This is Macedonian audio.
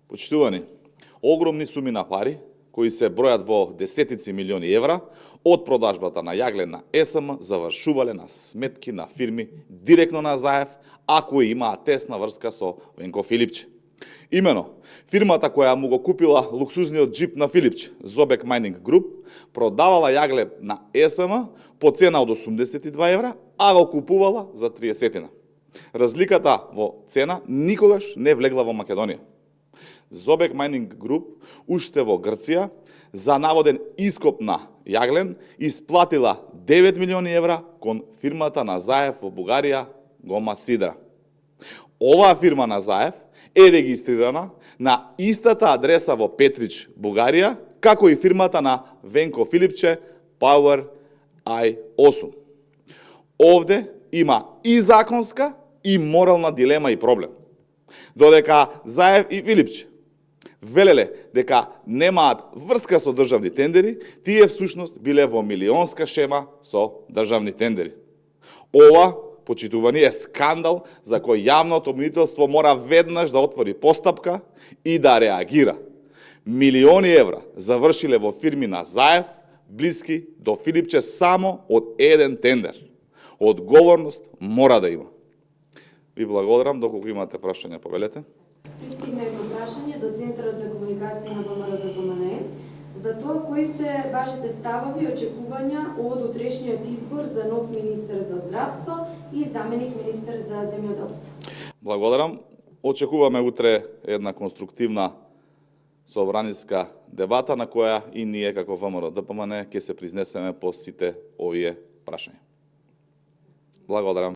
Почитувани, огромни суми на пари, кои се бројат во десетици милиони евра, од продажбата на јаглен на ЕСМ завршувале на сметки на фирми директно на Заев, а кои имаат тесна врска со Венко Филипче. Имено, фирмата која му го купила луксузниот джип на Филипче, Zobek Mining Group, продавала јагле на ЕСМ по цена од 82 евра, а го купувала за 30. Разликата во цена никогаш не влегла во Македонија. Zobek Mining Group уште во Грција за наводен ископ на јаглен исплатила 9 милиони евра кон фирмата на Заев во Бугарија Гома Сидра. Оваа фирма на Заев е регистрирана на истата адреса во Петрич, Бугарија, како и фирмата на Венко Филипче Power I8. Овде има и законска и морална дилема и проблем. Додека Заев и Филипче велеле дека немаат врска со државни тендери, тие всушност биле во милионска шема со државни тендери. Ова, почитувани, е скандал за кој јавното обвинителство мора веднаш да отвори постапка и да реагира. Милиони евра завршиле во фирми на Заев, блиски до Филипче само од еден тендер. Одговорност мора да има. Ви благодарам, доколку имате прашања, повелете. Пристигна едно прашање до Центарот за комуникација на ВМРО-ДПМНЕ за тоа кои се вашите ставови и очекувања од утрешниот избор за нов министер за здравство и заменик министер за земјоделство. Благодарам. Очекуваме утре една конструктивна собраниска дебата на која и ние како ВМРО-ДПМНЕ ќе се произнесеме по сите овие прашања. Благодарам.